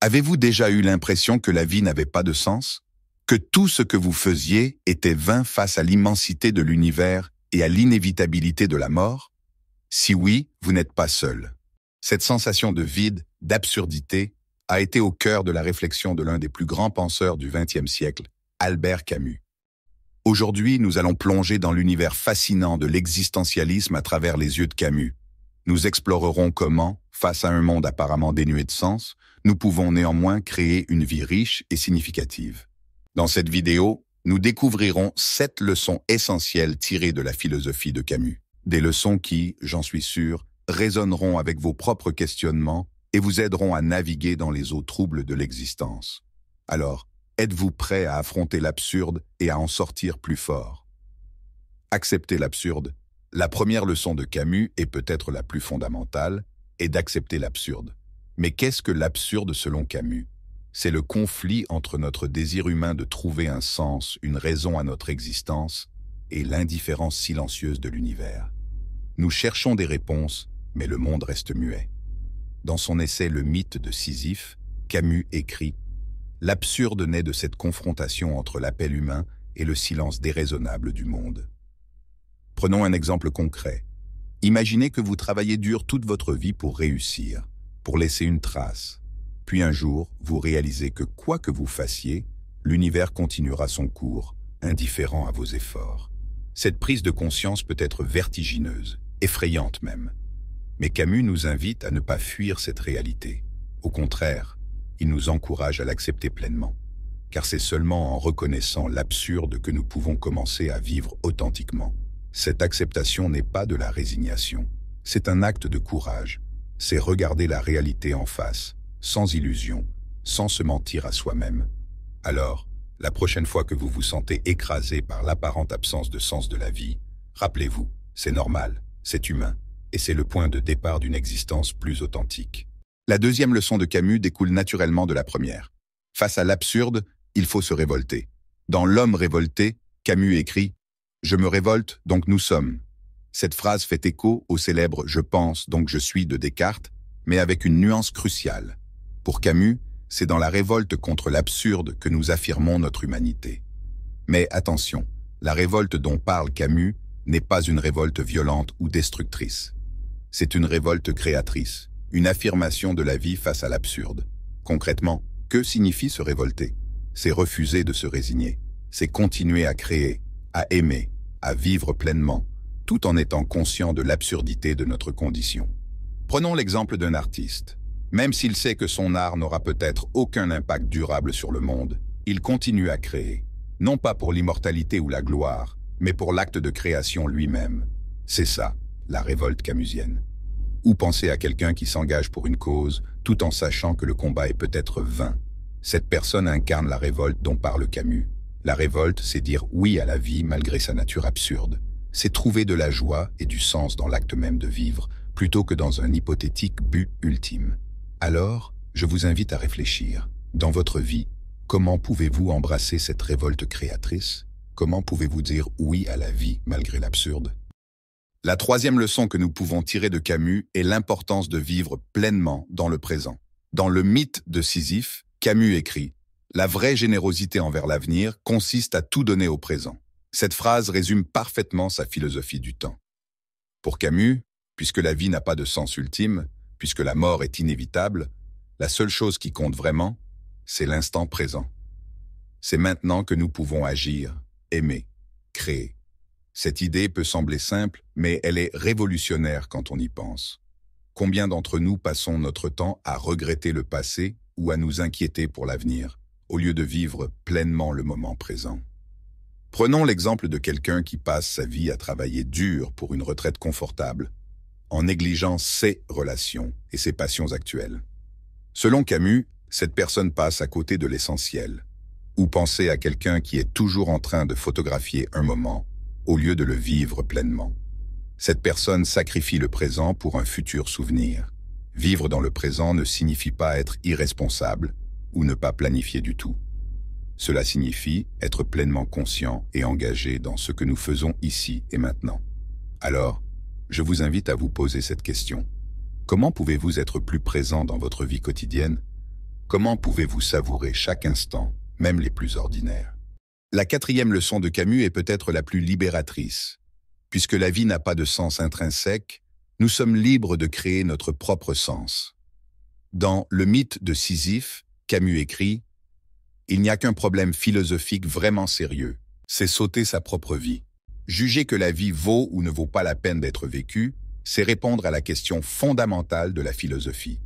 Avez-vous déjà eu l'impression que la vie n'avait pas de sens? Que tout ce que vous faisiez était vain face à l'immensité de l'univers et à l'inévitabilité de la mort? Si oui, vous n'êtes pas seul. Cette sensation de vide, d'absurdité, a été au cœur de la réflexion de l'un des plus grands penseurs du XXe siècle, Albert Camus. Aujourd'hui, nous allons plonger dans l'univers fascinant de l'existentialisme à travers les yeux de Camus. Nous explorerons comment, face à un monde apparemment dénué de sens, nous pouvons néanmoins créer une vie riche et significative. Dans cette vidéo, nous découvrirons 7 leçons essentielles tirées de la philosophie de Camus. Des leçons qui, j'en suis sûr, résonneront avec vos propres questionnements et vous aideront à naviguer dans les eaux troubles de l'existence. Alors, êtes-vous prêt à affronter l'absurde et à en sortir plus fort? Accepter l'absurde. La première leçon de Camus, et peut-être la plus fondamentale, est d'accepter l'absurde. Mais qu'est-ce que l'absurde selon Camus? C'est le conflit entre notre désir humain de trouver un sens, une raison à notre existence, et l'indifférence silencieuse de l'univers. Nous cherchons des réponses, mais le monde reste muet. Dans son essai Le mythe de Sisyphe, Camus écrit « L'absurde naît de cette confrontation entre l'appel humain et le silence déraisonnable du monde. » Prenons un exemple concret. Imaginez que vous travaillez dur toute votre vie pour réussir, pour laisser une trace. Puis un jour, vous réalisez que quoi que vous fassiez, l'univers continuera son cours, indifférent à vos efforts. Cette prise de conscience peut être vertigineuse, effrayante même. Mais Camus nous invite à ne pas fuir cette réalité. Au contraire, il nous encourage à l'accepter pleinement. Car c'est seulement en reconnaissant l'absurde que nous pouvons commencer à vivre authentiquement. Cette acceptation n'est pas de la résignation. C'est un acte de courage. C'est regarder la réalité en face, sans illusion, sans se mentir à soi-même. Alors, la prochaine fois que vous vous sentez écrasé par l'apparente absence de sens de la vie, rappelez-vous, c'est normal, c'est humain, et c'est le point de départ d'une existence plus authentique. La deuxième leçon de Camus découle naturellement de la première. Face à l'absurde, il faut se révolter. Dans L'homme révolté, Camus écrit « Je me révolte, donc nous sommes ». Cette phrase fait écho au célèbre « Je pense, donc je suis » de Descartes, mais avec une nuance cruciale. Pour Camus, c'est dans la révolte contre l'absurde que nous affirmons notre humanité. Mais attention, la révolte dont parle Camus n'est pas une révolte violente ou destructrice. C'est une révolte créatrice, une affirmation de la vie face à l'absurde. Concrètement, que signifie se révolter? C'est refuser de se résigner. C'est continuer à créer, à aimer, à vivre pleinement, tout en étant conscient de l'absurdité de notre condition. Prenons l'exemple d'un artiste. Même s'il sait que son art n'aura peut-être aucun impact durable sur le monde, il continue à créer, non pas pour l'immortalité ou la gloire, mais pour l'acte de création lui-même. C'est ça, la révolte camusienne. Ou penser à quelqu'un qui s'engage pour une cause, tout en sachant que le combat est peut-être vain. Cette personne incarne la révolte dont parle Camus. La révolte, c'est dire oui à la vie malgré sa nature absurde. C'est trouver de la joie et du sens dans l'acte même de vivre, plutôt que dans un hypothétique but ultime. Alors, je vous invite à réfléchir. Dans votre vie, comment pouvez-vous embrasser cette révolte créatrice? Comment pouvez-vous dire oui à la vie malgré l'absurde? La troisième leçon que nous pouvons tirer de Camus est l'importance de vivre pleinement dans le présent. Dans Le mythe de Sisyphe, Camus écrit « La vraie générosité envers l'avenir consiste à tout donner au présent ». Cette phrase résume parfaitement sa philosophie du temps. Pour Camus, puisque la vie n'a pas de sens ultime, puisque la mort est inévitable, la seule chose qui compte vraiment, c'est l'instant présent. C'est maintenant que nous pouvons agir, aimer, créer. Cette idée peut sembler simple, mais elle est révolutionnaire quand on y pense. Combien d'entre nous passons notre temps à regretter le passé ou à nous inquiéter pour l'avenir, au lieu de vivre pleinement le moment présent? Prenons l'exemple de quelqu'un qui passe sa vie à travailler dur pour une retraite confortable, en négligeant ses relations et ses passions actuelles. Selon Camus, cette personne passe à côté de l'essentiel. Ou penser à quelqu'un qui est toujours en train de photographier un moment, au lieu de le vivre pleinement. Cette personne sacrifie le présent pour un futur souvenir. Vivre dans le présent ne signifie pas être irresponsable ou ne pas planifier du tout. Cela signifie être pleinement conscient et engagé dans ce que nous faisons ici et maintenant. Alors, je vous invite à vous poser cette question. Comment pouvez-vous être plus présent dans votre vie quotidienne? Comment pouvez-vous savourer chaque instant, même les plus ordinaires? La quatrième leçon de Camus est peut-être la plus libératrice. Puisque la vie n'a pas de sens intrinsèque, nous sommes libres de créer notre propre sens. Dans Le mythe de Sisyphe, Camus écrit « Il n'y a qu'un problème philosophique vraiment sérieux, c'est sauter sa propre vie. Juger que la vie vaut ou ne vaut pas la peine d'être vécue, c'est répondre à la question fondamentale de la philosophie.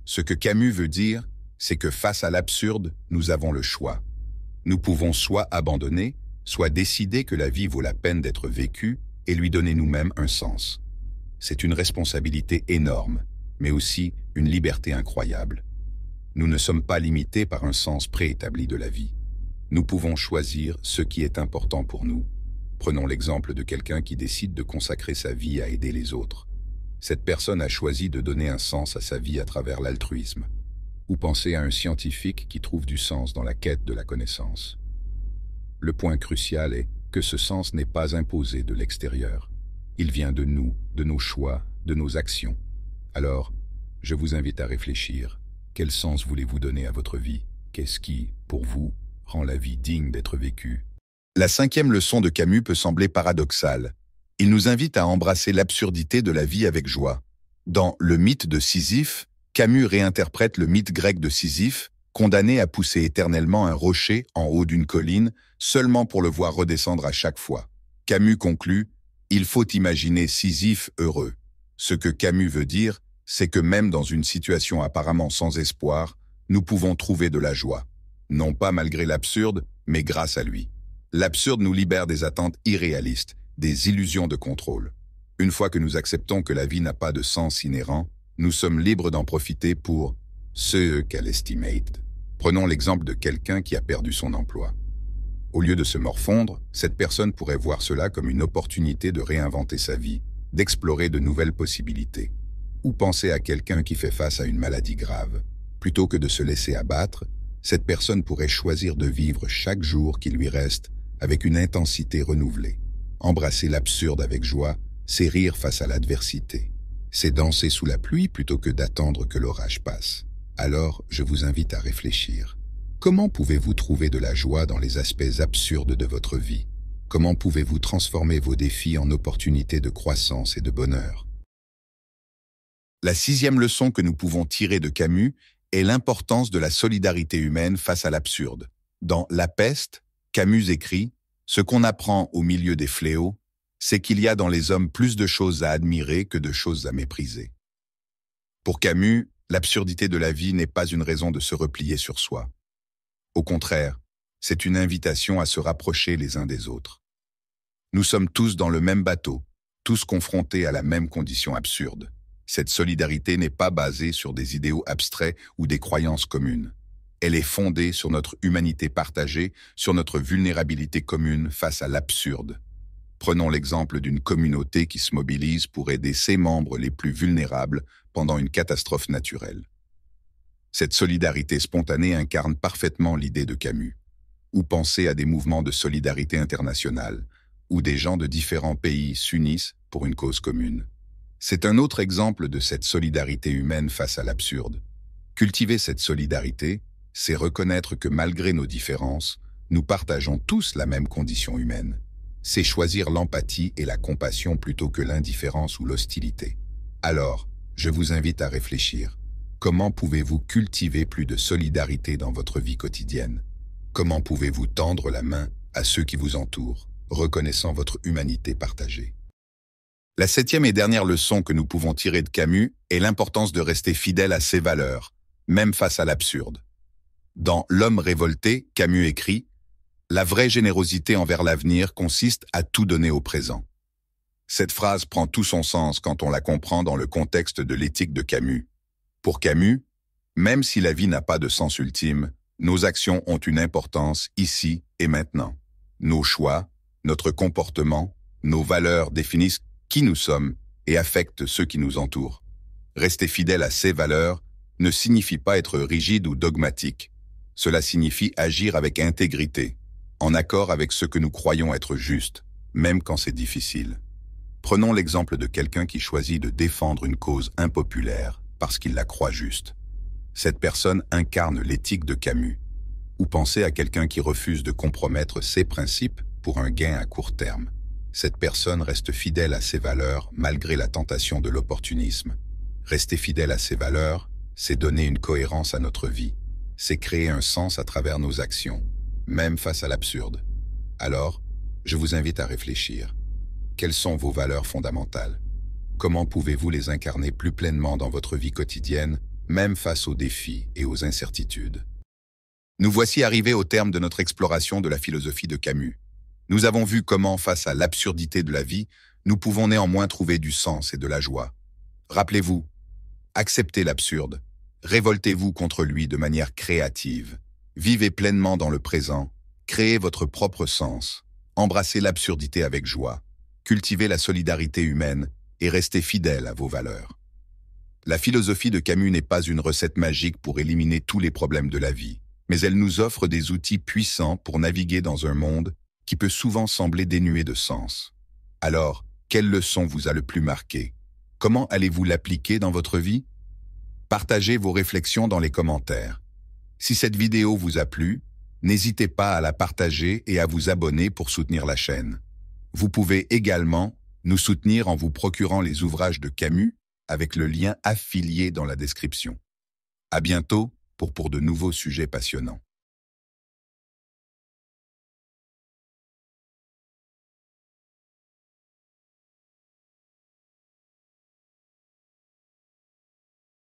Ce que Camus veut dire, c'est que face à l'absurde, nous avons le choix. Nous pouvons soit abandonner, soit décider que la vie vaut la peine d'être vécue et lui donner nous-mêmes un sens. C'est une responsabilité énorme, mais aussi une liberté incroyable. Nous ne sommes pas limités par un sens préétabli de la vie. Nous pouvons choisir ce qui est important pour nous. Prenons l'exemple de quelqu'un qui décide de consacrer sa vie à aider les autres. Cette personne a choisi de donner un sens à sa vie à travers l'altruisme. Ou pensez à un scientifique qui trouve du sens dans la quête de la connaissance. Le point crucial est que ce sens n'est pas imposé de l'extérieur. Il vient de nous, de nos choix, de nos actions. Alors, je vous invite à réfléchir. Quel sens voulez-vous donner à votre vie? Qu'est-ce qui, pour vous, rend la vie digne d'être vécue? La cinquième leçon de Camus peut sembler paradoxale. Il nous invite à embrasser l'absurdité de la vie avec joie. Dans Le mythe de Sisyphe, Camus réinterprète le mythe grec de Sisyphe, condamné à pousser éternellement un rocher en haut d'une colline, seulement pour le voir redescendre à chaque fois. Camus conclut « Il faut imaginer Sisyphe heureux ». Ce que Camus veut dire, c'est que même dans une situation apparemment sans espoir, nous pouvons trouver de la joie. Non pas malgré l'absurde, mais grâce à lui. L'absurde nous libère des attentes irréalistes, des illusions de contrôle. Une fois que nous acceptons que la vie n'a pas de sens inhérent, nous sommes libres d'en profiter pour ce qu'elle estimate. Prenons l'exemple de quelqu'un qui a perdu son emploi. Au lieu de se morfondre, cette personne pourrait voir cela comme une opportunité de réinventer sa vie, d'explorer de nouvelles possibilités. Ou penser à quelqu'un qui fait face à une maladie grave. Plutôt que de se laisser abattre, cette personne pourrait choisir de vivre chaque jour qui lui reste avec une intensité renouvelée. Embrasser l'absurde avec joie, c'est rire face à l'adversité. C'est danser sous la pluie plutôt que d'attendre que l'orage passe. Alors, je vous invite à réfléchir. Comment pouvez-vous trouver de la joie dans les aspects absurdes de votre vie? Comment pouvez-vous transformer vos défis en opportunités de croissance et de bonheur? La sixième leçon que nous pouvons tirer de Camus est l'importance de la solidarité humaine face à l'absurde. Dans La peste, Camus écrit « Ce qu'on apprend au milieu des fléaux, c'est qu'il y a dans les hommes plus de choses à admirer que de choses à mépriser. » Pour Camus, l'absurdité de la vie n'est pas une raison de se replier sur soi. Au contraire, c'est une invitation à se rapprocher les uns des autres. Nous sommes tous dans le même bateau, tous confrontés à la même condition absurde. Cette solidarité n'est pas basée sur des idéaux abstraits ou des croyances communes. Elle est fondée sur notre humanité partagée, sur notre vulnérabilité commune face à l'absurde. Prenons l'exemple d'une communauté qui se mobilise pour aider ses membres les plus vulnérables pendant une catastrophe naturelle. Cette solidarité spontanée incarne parfaitement l'idée de Camus. Ou penser à des mouvements de solidarité internationale, où des gens de différents pays s'unissent pour une cause commune. C'est un autre exemple de cette solidarité humaine face à l'absurde. Cultiver cette solidarité, c'est reconnaître que malgré nos différences, nous partageons tous la même condition humaine. C'est choisir l'empathie et la compassion plutôt que l'indifférence ou l'hostilité. Alors, je vous invite à réfléchir. Comment pouvez-vous cultiver plus de solidarité dans votre vie quotidienne? Comment pouvez-vous tendre la main à ceux qui vous entourent, reconnaissant votre humanité partagée? La septième et dernière leçon que nous pouvons tirer de Camus est l'importance de rester fidèle à ses valeurs, même face à l'absurde. Dans L'homme révolté, Camus écrit « La vraie générosité envers l'avenir consiste à tout donner au présent ». Cette phrase prend tout son sens quand on la comprend dans le contexte de l'éthique de Camus. Pour Camus, même si la vie n'a pas de sens ultime, nos actions ont une importance ici et maintenant. Nos choix, notre comportement, nos valeurs définissent qui nous sommes et affectent ceux qui nous entourent. Rester fidèle à ces valeurs ne signifie pas être rigide ou dogmatique. Cela signifie agir avec intégrité, en accord avec ce que nous croyons être juste, même quand c'est difficile. Prenons l'exemple de quelqu'un qui choisit de défendre une cause impopulaire parce qu'il la croit juste. Cette personne incarne l'éthique de Camus. Ou pensez à quelqu'un qui refuse de compromettre ses principes pour un gain à court terme. Cette personne reste fidèle à ses valeurs malgré la tentation de l'opportunisme. Rester fidèle à ses valeurs, c'est donner une cohérence à notre vie. C'est créer un sens à travers nos actions, même face à l'absurde. Alors, je vous invite à réfléchir. Quelles sont vos valeurs fondamentales? Comment pouvez-vous les incarner plus pleinement dans votre vie quotidienne, même face aux défis et aux incertitudes? Nous voici arrivés au terme de notre exploration de la philosophie de Camus. Nous avons vu comment, face à l'absurdité de la vie, nous pouvons néanmoins trouver du sens et de la joie. Rappelez-vous, acceptez l'absurde, révoltez-vous contre lui de manière créative, vivez pleinement dans le présent, créez votre propre sens, embrassez l'absurdité avec joie, cultivez la solidarité humaine et restez fidèle à vos valeurs. La philosophie de Camus n'est pas une recette magique pour éliminer tous les problèmes de la vie, mais elle nous offre des outils puissants pour naviguer dans un monde qui peut souvent sembler dénué de sens. Alors, quelle leçon vous a le plus marqué? Comment allez-vous l'appliquer dans votre vie? Partagez vos réflexions dans les commentaires. Si cette vidéo vous a plu, n'hésitez pas à la partager et à vous abonner pour soutenir la chaîne. Vous pouvez également nous soutenir en vous procurant les ouvrages de Camus avec le lien affilié dans la description. À bientôt pour de nouveaux sujets passionnants.